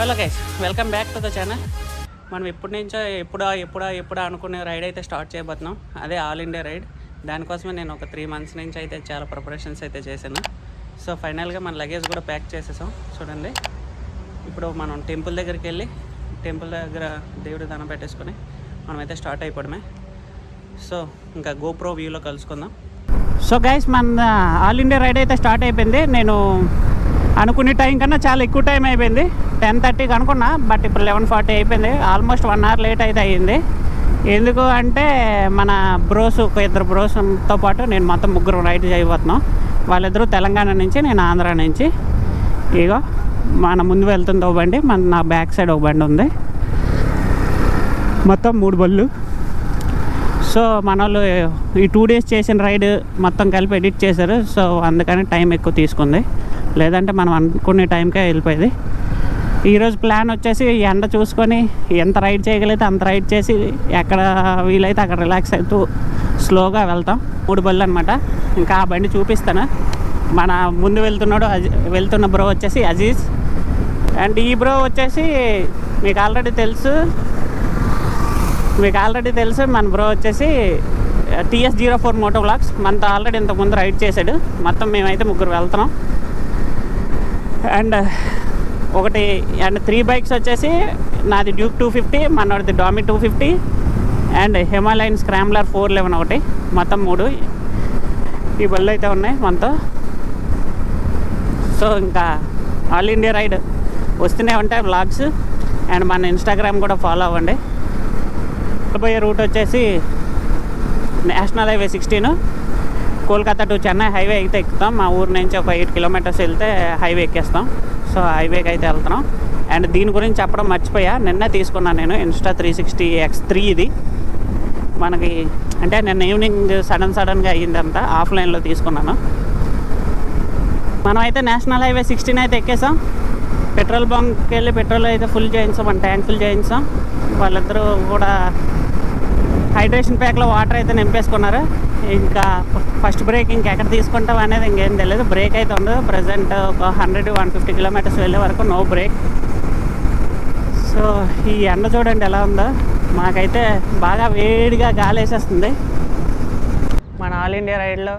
Hello guys, welcome back to the channel. మనం ఇప్పటి నుంచో ఎప్పుడా అనుకునే రైడ్ అయితే స్టార్ట్ చేయబోతున్నాం. అదే ఆల్ ఇండియా రైడ్. దానికోసమే నేను ఒక 3 months నుంచి అయితే చాలా ప్రిపరేషన్స్ అయితే చేశాను. సో ఫైనల్గా మన లగేజ్ కూడా ప్యాక్ చేసేసాం. చూడండి, ఇప్పుడు మనం టెంపుల్ దగ్గరికి వెళ్ళి టెంపుల్ దగ్గర దేవుడి దండం పెట్టేసుకొని మనమైతే స్టార్ట్ అయిపోవడమే. సో ఇంకా గోప్రో వ్యూలో కలుసుకుందాం. సో గైస్, మన ఆల్ ఇండియా రైడ్ అయితే స్టార్ట్ అయిపోయింది. నేను అనుకునే టైం కన్నా చాలా ఎక్కువ టైం అయిపోయింది. 10:30కి అనుకున్నా, బట్ ఇప్పుడు 11:40 అయిపోయింది. ఆల్మోస్ట్ 1 hour లేట్ అయితే అయ్యింది. ఎందుకు అంటే మన ఇద్దరు బ్రోస్తో పాటు నేను మొత్తం 3 రైడ్ చేయబోతున్నాం. వాళ్ళిద్దరూ తెలంగాణ నుంచి, నేను ఆంధ్ర నుంచి. ఇగో మన ముందు వెళ్తుంది ఒక బండి, నా బ్యాక్ సైడ్ ఒక బండి ఉంది. మొత్తం 3 బళ్ళు. సో మన వాళ్ళు ఈ 2 days చేసిన రైడ్ మొత్తం కలిపి ఎడిట్ చేశారు. సో అందుకని టైం ఎక్కువ తీసుకుంది, లేదంటే మనం అనుకునే టైంకే వెళ్ళిపోయేది. ఈరోజు ప్లాన్ వచ్చేసి ఎండ చూసుకొని ఎంత రైడ్ చేయగలిగితే అంత రైడ్ చేసి ఎక్కడ వీలైతే అక్కడ రిలాక్స్ అవుతూ స్లోగా వెళ్తాం. 3 బళ్ళు అనమాట. ఇంకా ఆ బండి చూపిస్తాను. మన ముందు వెళ్తున్న బ్రో వచ్చేసి అజీజ్, అండ్ ఈ బ్రో వచ్చేసి మీకు ఆల్రెడీ తెలుసు మన బ్రో వచ్చేసి TS04 మోటో వ్లాగ్స్. మనతో ఆల్రెడీ ఇంతకుముందు రైడ్ చేశాడు. మొత్తం మేమైతే 3 వెళ్తున్నాం. అండ్ 3 బైక్స్ వచ్చేసి నాది డ్యూక్ 250, మనోడిది డామి 250 అండ్ హిమాలయన్ స్క్రాంబ్లర్ 411 ఒకటి. మొత్తం 3 ఈ బళ్ళు అయితే ఉన్నాయి మనతో. సో ఇంకా ఆల్ ఇండియా రైడ్ వస్తూనే ఉంటాయి వ్లాగ్స్. అండ్ మన ఇన్స్టాగ్రామ్ కూడా ఫాలో అవ్వండి. పోయే రూట్ వచ్చేసి national highway 16, Kolkata to Chennai highway అయితే ఎక్కుతాం. మా ఊరు నుంచి ఒక 8 kilometers వెళ్తే హైవే ఎక్కేస్తాం. సో హైవేకి అయితే వెళ్తున్నాం. అండ్ దీని గురించి చెప్పడం మర్చిపోయా, నిన్నే తీసుకున్నాను నేను Insta360 X3. ఇది మనకి అంటే నిన్న ఈవినింగ్ సడన్గా అయ్యిందంతా, ఆఫ్లైన్లో తీసుకున్నాను. మనం అయితే నేషనల్ హైవే 16 అయితే ఎక్కేసాం. పెట్రోల్ బంక్కి వెళ్ళి పెట్రోల్ అయితే ఫుల్ చేయించాం, మన ట్యాంక్ ఫుల్ చేయించాం. వాళ్ళిద్దరూ కూడా హైడ్రేషన్ ప్యాక్లో వాటర్ అయితే నింపేసుకున్నారు. ఇంకా ఫస్ట్ బ్రేక్ ఇంకెక్కడ తీసుకుంటాం అనేది ఇంకేం తెలియదు. బ్రేక్ అయితే ఉండదు. ప్రజెంట్ ఒక 100-150 kilometers వెళ్ళే వరకు నో బ్రేక్. సో ఈ ఎండ చూడండి ఎలా ఉందో. మాకైతే బాగా వేడిగా గాలి వేసేస్తుంది. మన ఆల్ ఇండియా రైడ్లో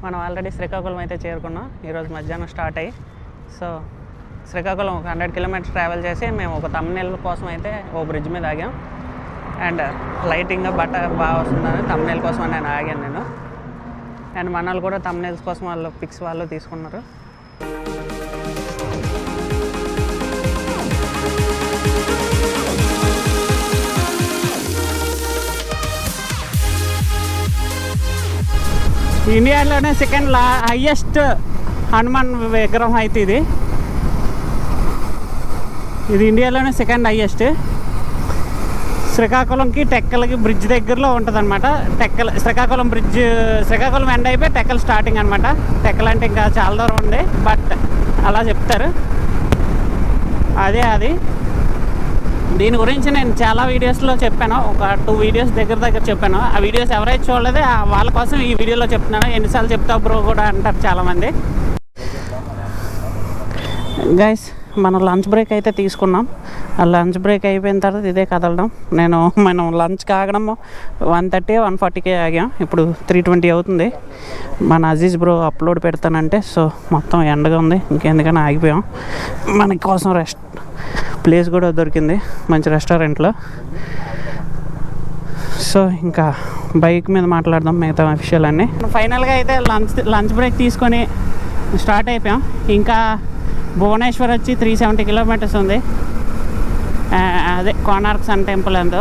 మనం ఆల్రెడీ శ్రీకాకుళం అయితే చేరుకున్నాం. ఈరోజు మధ్యాహ్నం స్టార్ట్ అయ్యి, సో శ్రీకాకుళం ఒక 100 kilometers ట్రావెల్ చేసి మేము ఒక తమ్నెయిల్ కోసం అయితే ఓ బ్రిడ్జ్ మీద ఆగాం. అండ్ లైటింగ్ బాగా వస్తుందని తమ్నెయిల్ కోసం నేను ఆగాను నేను. అండ్ మన వాళ్ళు కూడా తమ్నెయిల్స్ కోసం వాళ్ళు పిక్స్ వాళ్ళు తీసుకున్నారు. ఇండియాలోనే సెకండ్ హైయెస్ట్ హనుమాన్ విగ్రహం అయితే ఇది ఇండియాలోనే సెకండ్ హైయెస్ట్. శ్రీకాకుళంకి టెక్కలకి బ్రిడ్జ్ దగ్గరలో ఉంటుంది అనమాట. శ్రీకాకుళం ఎండ్ అయిపోయి టెక్కల్ స్టార్టింగ్ అనమాట. టెక్కల్ అంటే ఇంకా చాలా దూరం ఉంది, బట్ అలా చెప్తారు. అది దీని గురించి నేను చాలా వీడియోస్లో చెప్పాను. ఒక 2 videos దగ్గర చెప్పాను. ఆ వీడియోస్ ఎవరైతే చూడలేదో వాళ్ళ కోసం ఈ వీడియోలో చెప్తున్నాను. ఎన్నిసార్లు చెప్తావు బ్రో కూడా అంటారు చాలామంది. గైస్, మనం లంచ్ బ్రేక్ అయితే తీసుకున్నాం. ఆ లంచ్ బ్రేక్ అయిపోయిన తర్వాత ఇదే కదలడం. మనం లంచ్కి ఆగడం 1:30-1:40 ఆగాం. ఇప్పుడు 3:20 అవుతుంది. మన అజీజ్ బ్రో అప్లోడ్ పెడతానంటే, సో మొత్తం ఎండగా ఉంది, ఇంకెందుకని ఆగిపోయాం. మన కోసం ప్లేస్ కూడా దొరికింది మంచి రెస్టారెంట్లో. సో ఇంకా బైక్ మీద మాట్లాడదాం మిగతా విషయాలన్నీ. ఫైనల్గా అయితే లంచ్ బ్రేక్ తీసుకొని స్టార్ట్ అయిపోయాం. ఇంకా భువనేశ్వర్ వచ్చి 370 kilometers ఉంది. అదే కోనార్క్ సన్ టెంపుల్ ఎంతో.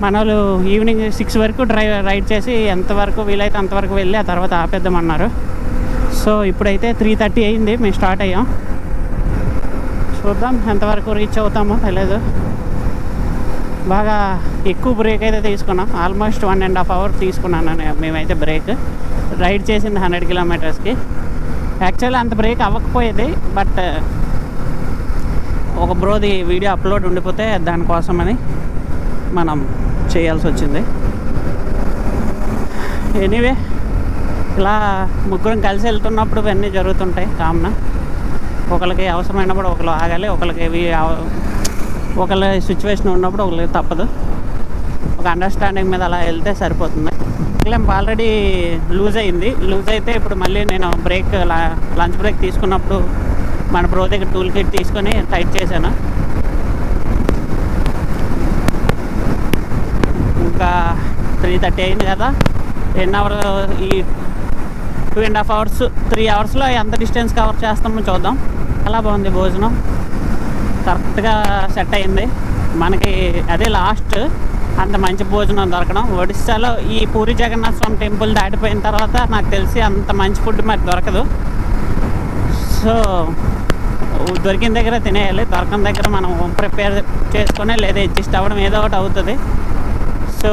మన వాళ్ళు ఈవినింగ్ 6 వరకు రైడ్ చేసి ఎంతవరకు వీలైతే అంతవరకు వెళ్ళి ఆ తర్వాత ఆపేద్దామన్నారు. సో ఇప్పుడైతే 3:30 అయింది, మేము స్టార్ట్ అయ్యాం. చూద్దాం ఎంతవరకు రీచ్ అవుతామో తెలియదు. బాగా ఎక్కువ బ్రేక్ అయితే తీసుకున్నాం. ఆల్మోస్ట్ 1.5 hours తీసుకున్నాను మేమైతే బ్రేక్. రైడ్ చేసింది 100 kilometersకి. యాక్చువల్లీ అంత బ్రేక్ అవ్వకపోయేది, బట్ ఒక బ్రోది వీడియో అప్లోడ్ ఉండిపోతే దానికోసమని మనం చేయాల్సి వచ్చింది. ఎనీవే, ఇలా 3 కలిసి వెళ్తున్నప్పుడు ఇవన్నీ జరుగుతుంటాయి కామన్. ఒకరికి అవసరమైనప్పుడు ఒకరు ఆగాలి, ఒకళ్ళ సిచ్యువేషన్ ఉన్నప్పుడు ఒకరికి తప్పదు. ఒక అండర్స్టాండింగ్ మీద అలా వెళ్తే సరిపోతుంది. క్లాంప్ ఆల్రెడీ లూజ్ అయింది. లూజ్ అయితే ఇప్పుడు మళ్ళీ నేను లంచ్ బ్రేక్ తీసుకున్నప్పుడు మన బ్రో దగ్గర టూల్ కిట్ తీసుకొని టైట్ చేశాను. ఇంకా 3:30 అయింది కదా, 10 hours, ఈ 2.5 hours 3 hours ఎంత డిస్టెన్స్ కవర్ చేస్తామో చూద్దాం. చాలా బాగుంది భోజనం, కరెక్ట్గా సెట్ అయింది మనకి. అదే లాస్ట్ అంత మంచి భోజనం దొరకడం. ఒడిస్సాలో ఈ పూరి జగన్నాథ స్వామి టెంపుల్ దాటిపోయిన తర్వాత నాకు తెలిసి అంత మంచి ఫుడ్ మరి దొరకదు. సో దొరికిన దగ్గర తినేయాలి, దొరకని దగ్గర మనం ప్రిపేర్ చేసుకొని లేదా అడ్జస్ట్ అవ్వడం ఏదో ఒకటి అవుతుంది. సో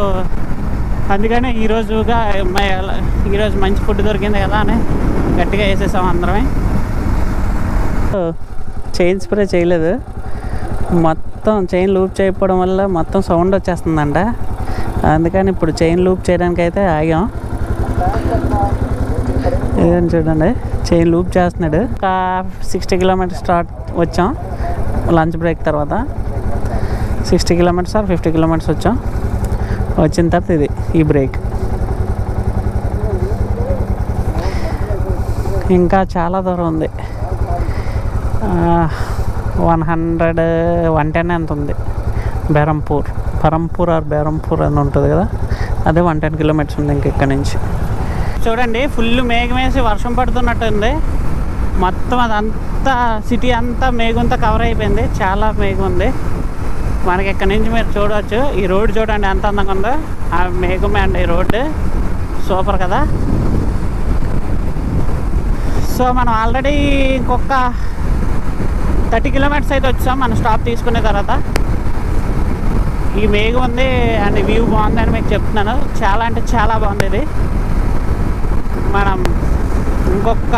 అందుకని ఈరోజు మంచి ఫుడ్ దొరికింది కదా అని గట్టిగా వేసేసాం అందరమే. చైన్ స్ప్రే చేయలేదు, మొత్తం చైన్ లూప్ చేయకపోవడం వల్ల మొత్తం సౌండ్ వచ్చేస్తుందంట. అందుకని ఇప్పుడు చైన్ లూప్ చేయడానికి అయితే ఆగాం. ఏదని చూడండి, చైన్ లూప్ చేస్తున్నాడు. ఒక 60 kilometers వచ్చాం లంచ్ బ్రేక్ తర్వాత. 60 kilometers or 50 kilometers వచ్చాం. వచ్చిన తర్వాత ఇది ఈ బ్రేక్. ఇంకా చాలా దూరం ఉంది, 110 ఎంత ఉంది. బెరంపూర్ అని ఉంటుంది కదా, అదే 110 kilometers ఉంది ఇంక ఇక్కడ నుంచి. చూడండి ఫుల్ మేఘం వేసి వర్షం పడుతున్నట్టుంది. మొత్తం అదంతా సిటీ అంతా మేఘంతో కవర్ అయిపోయింది, చాలా మేఘం ఉంది మనకి. ఇక్కడ నుంచి మీరు చూడవచ్చు, ఈ రోడ్డు చూడండి ఎంత అందంగా ఉందో. ఆ మేఘమే అండి ఈ రోడ్డు, సూపర్ కదా. సో మనం ఆల్రెడీ ఇంకొక 30 kilometers అయితే వచ్చాం మనం స్టాప్ తీసుకునే తర్వాత. ఈ మేఘం ఉంది అండ్ వ్యూ బాగుందని మీకు చెప్తున్నాను, చాలా అంటే చాలా బాగుంది ఇది. మనం ఇంకొక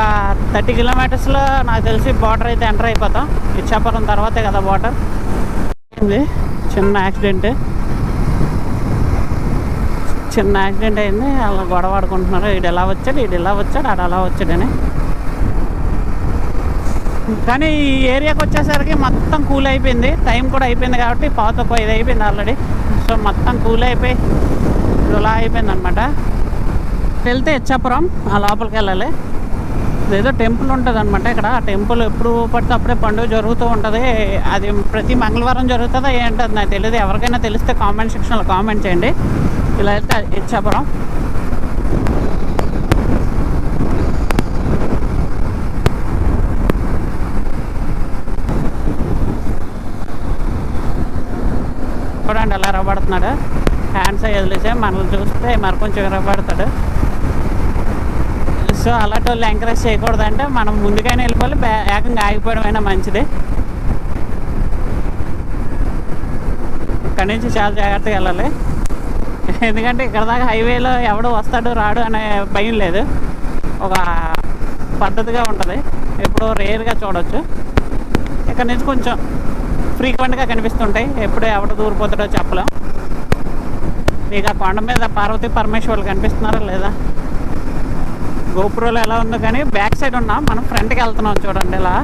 30 kilometersలో నాకు తెలిసి బార్డర్ అయితే ఎంటర్ అయిపోతాం. ఇచ్చాపురం తర్వాతే కదా బార్డర్. చిన్న యాక్సిడెంట్ అయింది, అలా గొడవ ఆడుకుంటున్నారు. ఈడు ఎలా వచ్చాడు ఆడు అలా వచ్చాడని. కానీ ఈ ఏరియాకి వచ్చేసరికి మొత్తం కూల్ అయిపోయింది, టైం కూడా అయిపోయింది కాబట్టి 4:15 అయిపోయింది ఆల్రెడీ. సో మొత్తం కూల్ అయిపోయి ఇలా అయిపోయింది అనమాట. వెళ్తే ఇచ్చాపురం ఆ లోపలికి వెళ్ళాలి. ఏదో టెంపుల్ ఉంటుంది అనమాట ఇక్కడ. ఆ టెంపుల్ ఎప్పుడు పడితే అప్పుడే పండుగ జరుగుతూ ఉంటుంది. అది ప్రతి మంగళవారం జరుగుతుందా ఏంటది నాకు తెలియదు. ఎవరికైనా తెలిస్తే కామెంట్ సెక్షన్లో కామెంట్ చేయండి. ఇలా వెళ్తే ఇచ్చాపురం. చూడండి ఎలా ఎరబడుతున్నాడు, హ్యాండ్స్ అవి వదిలేసే మనల్ని చూస్తే మరి కొంచెం ఎరబడతాడు. సో అలాంటి వాళ్ళు ఎంకరేజ్ చేయకూడదంటే మనం ముందుగానే వెళ్ళిపోవాలి, ఏకంగా ఆగిపోవడం మంచిది. ఇక్కడి నుంచి చాలా జాగ్రత్తగా వెళ్ళాలి, ఎందుకంటే ఇక్కడ దాకా హైవేలో ఎవడు వస్తాడు రాడు అనే భయం లేదు. ఒక పద్ధతిగా ఉంటుంది, ఎప్పుడో రేర్గా చూడవచ్చు. ఇక్కడ నుంచి కొంచెం ఫ్రీక్వెంట్గా కనిపిస్తుంటాయి, ఎప్పుడు ఎవడు దూరిపోతాడో చెప్పలేం. మీకు ఆ కొండ మీద పార్వతీ పరమేశ్వర్లు కనిపిస్తున్నారా లేదా? గోపురంలో ఎలా ఉందో కానీ బ్యాక్ సైడ్ ఉన్నాం, మనం ఫ్రంట్కి వెళ్తున్నాం చూడండి. ఇలా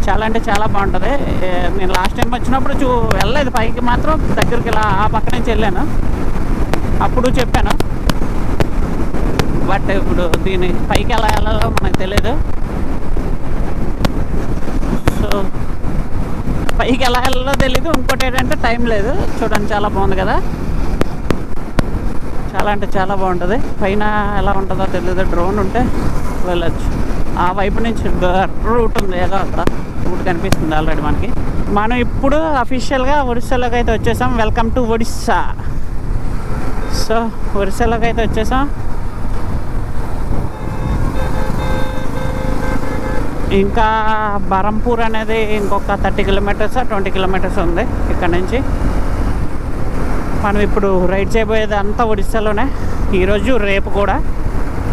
చాలా అంటే చాలా బాగుంటుంది. నేను లాస్ట్ టైం వచ్చినప్పుడు వెళ్ళలేదు పైకి, మాత్రం దగ్గరికి ఇలా ఆ పక్క నుంచి వెళ్ళాను, అప్పుడు చెప్పాను. బట్ ఇప్పుడు దీని పైకి ఎలా వెళ్ళాలో మనకు తెలియదు. సో పైకి ఎలా వెళ్ళాలో తెలీదు. ఇంకోటి ఏంటంటే టైం లేదు. చూడండి చాలా బాగుంది కదా, చాలా అంటే చాలా బాగుంటుంది. పైన ఎలా ఉంటుందో తెలియదు, డ్రోన్ ఉంటే వెళ్ళచ్చు. ఆ వైపు నుంచి రూట్ ఉంది, ఏదో అక్కడ రూట్ కనిపిస్తుంది ఆల్రెడీ మనకి. మనం ఇప్పుడు అఫీషియల్గా ఒడిస్సాలోకి అయితే వచ్చేసాం. Welcome to Odisha. సో ఒడిస్సాలోకి అయితే వచ్చేసాం. ఇంకా బరంపూర్ అనేది ఇంకొక 30 kilometers 20 kilometers ఉంది ఇక్కడ నుంచి. మనం ఇప్పుడు రైడ్ చేయబోయేది అంతా ఒడిస్సాలోనే, ఈరోజు రేపు కూడా.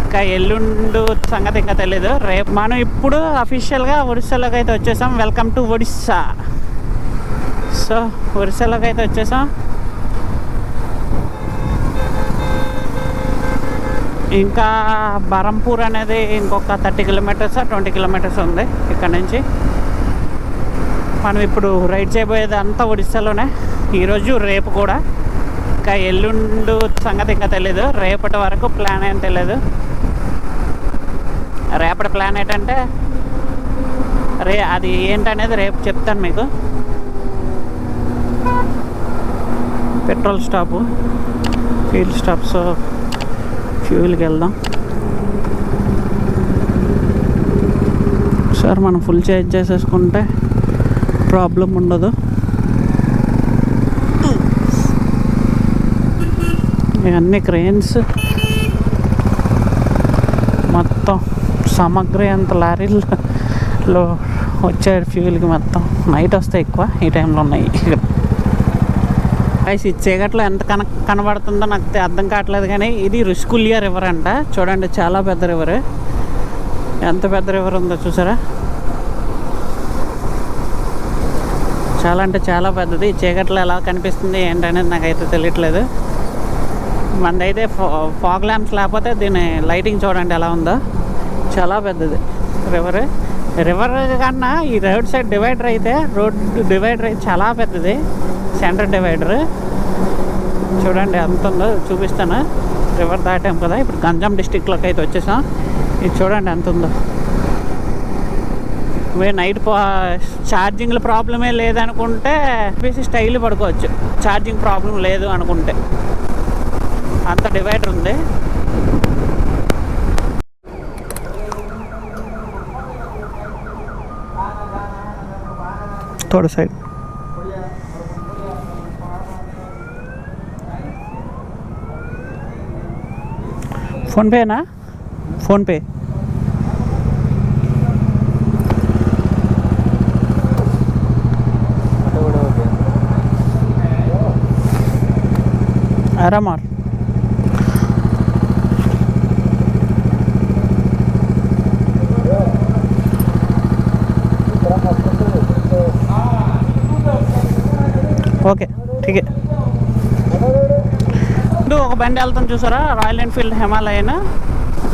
ఇంకా ఎల్లుండు సంగతి ఇంకా తెలీదు. రేపు మనం ఇప్పుడు అఫీషియల్గా ఒడిస్సాలోకి అయితే వచ్చేసాం. Welcome to Odisha. సో ఒడిస్సాలోకి అయితే వచ్చేసాం. ఇంకా బరంపూర్ అనేది ఇంకొక 30 కిలోమీటర్స్ 20 కిలోమీటర్స్ ఉంది ఇక్కడ నుంచి. మనం ఇప్పుడు రైడ్ చేయబోయేది అంతా ఒడిస్సాలోనే. ఈరోజు రేపు కూడా, ఇంకా ఎల్లుండు సంగతి ఇంకా తెలీదు. రేపటి వరకు ప్లాన్ ఏం తెలియదు. రేపటి ప్లాన్ ఏంటంటే అది ఏంటనేది రేపు చెప్తాను మీకు. పెట్రోల్ స్టాపు, ఫ్యూల్ స్టాప్స్, ఫ్యూల్కి వెళ్దాం. సార్ మనం ఫుల్ ఛార్జ్ చేసేసుకుంటే ప్రాబ్లం ఉండదు. ఇవన్నీ క్రెయిన్స్ మొత్తం సామాగ్రి అంత లారీలో వచ్చే ఫ్యూల్కి మొత్తం నైట్ వస్తే ఎక్కువ ఈ టైంలో ఉన్నాయి. ఈ చీకట్లో ఎంత కనబడుతుందో నాకు అర్థం కావట్లేదు, కానీ ఇది రుషికుల్యా రివర్ అంట. చూడండి చాలా పెద్ద రివర్, ఎంత పెద్ద రివర్ ఉందో చూసారా. చాలా అంటే చాలా పెద్దది. చీకట్లో ఎలా కనిపిస్తుంది ఏంటనేది నాకైతే తెలియట్లేదు. మనదైతే ఫాగ్ ల్యాంప్స్ లేకపోతే దీని లైటింగ్ చూడండి ఎలా ఉందో. చాలా పెద్దది రివర్ కన్నా ఈ రోడ్ సైడ్ డివైడర్ అయితే చాలా పెద్దది. సెంటర్ డివైడర్ చూడండి ఎంత ఉందో చూపిస్తాను. రివర్ దాటాం కదా, ఇప్పుడు గంజాం డిస్టిక్లోకి అయితే వచ్చేసాం. ఇది చూడండి ఎంత ఉందో. నైట్ ఛార్జింగ్ల ప్రాబ్లమే లేదనుకుంటే స్టైల్ పడుకోవచ్చు. ఛార్జింగ్ ప్రాబ్లం లేదు అనుకుంటే అంత డివైడర్ ఉంది. थोड़ा साइड फोन पे है ना, फोन पे आराम और ఓకే ఠీక్. ఒక బండి వెళ్తాం చూసారా, రాయల్ ఎన్ఫీల్డ్ హిమాలయన్.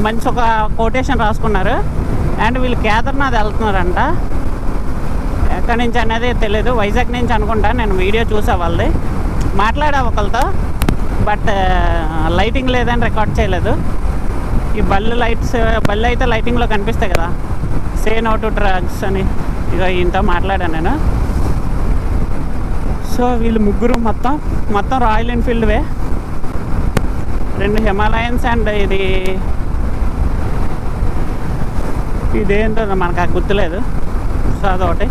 మంచి ఒక కోటేషన్ రాసుకున్నారు. అండ్ వీళ్ళు కేదార్నాథ్ వెళ్తున్నారంట. ఎక్కడి నుంచి అనేది తెలియదు, వైజాగ్ నుంచి అనుకుంటా. నేను వీడియో చూసా వాళ్ళది, మాట్లాడా ఒకరితో, బట్ లైటింగ్ లేదని రికార్డ్ చేయలేదు. ఈ బళ్ళు అయితే లైటింగ్లో కనిపిస్తాయి కదా, సే నో టు డ్రగ్స్ అని ఇక ఇంత మాట్లాడాను నేను. సో వీళ్ళు ముగ్గురు మొత్తం రాయల్ ఎన్ఫీల్డ్వే. 2 హిమాలయన్స్ అండ్ ఇదేంటో మనకు గుర్తులేదు. సో అదొకటి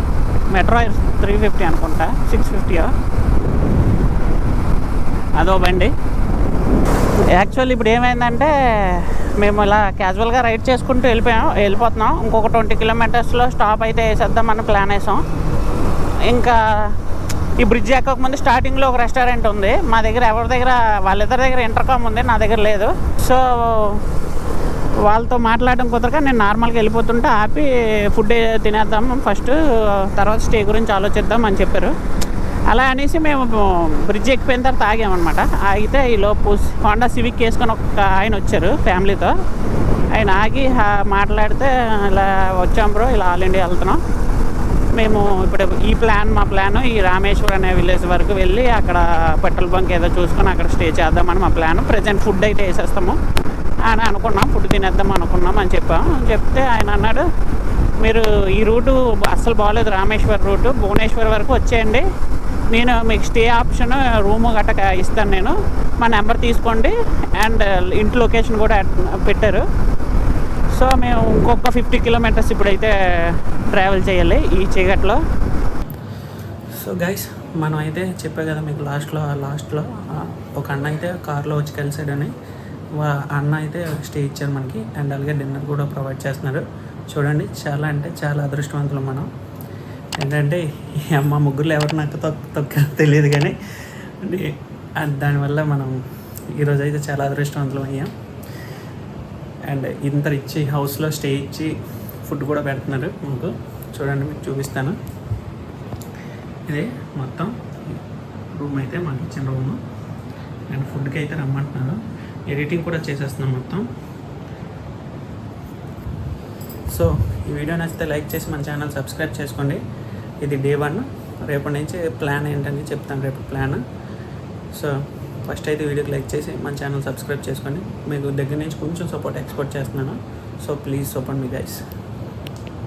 మెట్రో 350 అనుకుంటా, 650 అదో బండి. యాక్చువల్లీ ఇప్పుడు ఏమైందంటే మేము ఇలా క్యాజువల్గా రైడ్ చేసుకుంటూ వెళ్ళిపోతున్నాం. ఇంకొక 20 కిలోమీటర్స్లో స్టాప్ అయితే వేసేద్దామని ప్లాన్ వేసాం. ఇంకా ఈ బ్రిడ్జ్ ఎక్కకముందు స్టార్టింగ్లో ఒక రెస్టారెంట్ ఉంది మా దగ్గర. వాళ్ళిద్దరి దగ్గర ఇంటర్కామ్ ఉంది, నా దగ్గర లేదు. సో వాళ్ళతో మాట్లాడడం కుదరక నేను నార్మల్గా వెళ్ళిపోతుంటే ఆపి ఫుడ్ తినేద్దాం ఫస్ట్, తర్వాత స్టే గురించి ఆలోచిద్దాం అని చెప్పారు. అలా అనేసి మేము బ్రిడ్జ్ ఎక్కిపోయిన తర్వాత ఆగామన్నమాట. ఆగితే ఈలోపు హోండా సివిక్ వేసుకొని ఒక ఆయన వచ్చారు ఫ్యామిలీతో. ఆయన ఆగి మాట్లాడితే ఇలా వచ్చాం బ్రో, ఇలా ఆల్ ఇండియా వెళ్తున్నాం మేము. ఇప్పుడు మా ప్లాన్ ఈ రామేశ్వర్ అనే విలేజ్ వరకు వెళ్ళి అక్కడ పెట్రోల్ బంక్ ఏదో చూసుకొని అక్కడ స్టే చేద్దామని మా ప్లాన్. ప్రజెంట్ ఫుడ్ అయితే వేసేస్తాము అని అనుకున్నాం, ఫుడ్ తినేద్దాం అనుకున్నాం అని చెప్తే ఆయన అన్నాడు, మీరు ఈ రూటు అస్సలు బాగోలేదు, రామేశ్వర్ రూటు, భువనేశ్వర్ వరకు వచ్చేయండి, నేను మీకు స్టే ఆప్షన్ రూము గట్ట ఇస్తాను, నేను మా నెంబర్ తీసుకోండి. అండ్ ఇంటి లొకేషన్ కూడా పెట్టారు. సో మేము ఇంకొక 50 కిలోమీటర్స్ ఇప్పుడైతే ట్రావెల్ చేయాలి ఈ చీకట్లో. సో గైస్ మనం అయితే చెప్పే కదా మీకు లాస్ట్లో ఒక అన్న అయితే కార్లో వచ్చి కలిసాడని. అన్న అయితే స్టే ఇచ్చారు మనకి, అండ్ అలాగే డిన్నర్ కూడా ప్రొవైడ్ చేస్తున్నారు. చూడండి చాలా అంటే చాలా అదృష్టవంతులు మనం. ఏంటంటే ఈ అమ్మ ముగ్గురులో ఎవరు నాకు తొక్క తెలియదు, కానీ దానివల్ల మనం ఈరోజు అయితే చాలా అదృష్టవంతులం అయ్యాం. అండ్ ఇంత ఇచ్చి హౌస్లో స్టే ఇచ్చి ఫుడ్ కూడా పెడుతున్నారు మాకు. చూడండి మీకు చూపిస్తాను. ఇదే మొత్తం రూమ్ అయితే మాకు ఇచ్చిన రూము. అండ్ ఫుడ్కి అయితే రమ్మంటున్నారు, ఎడిటింగ్ కూడా చేసేస్తున్నాం మొత్తం. సో ఈ వీడియో నచ్చితే లైక్ చేసి మన ఛానల్ సబ్స్క్రైబ్ చేసుకోండి. ఇది డే 1. రేపటి నుంచి ప్లాన్ ఏంటని చెప్తాను, రేపు ప్లాన్. సో ఫస్ట్ అయితే వీడియోకి లైక్ చేసి మన ఛానల్ సబ్స్క్రైబ్ చేసుకోండి. మీకు దగ్గర నుంచి కొంచెం సపోర్ట్ ఎక్స్పెక్ట్ చేస్తున్నాను. So please support me guys.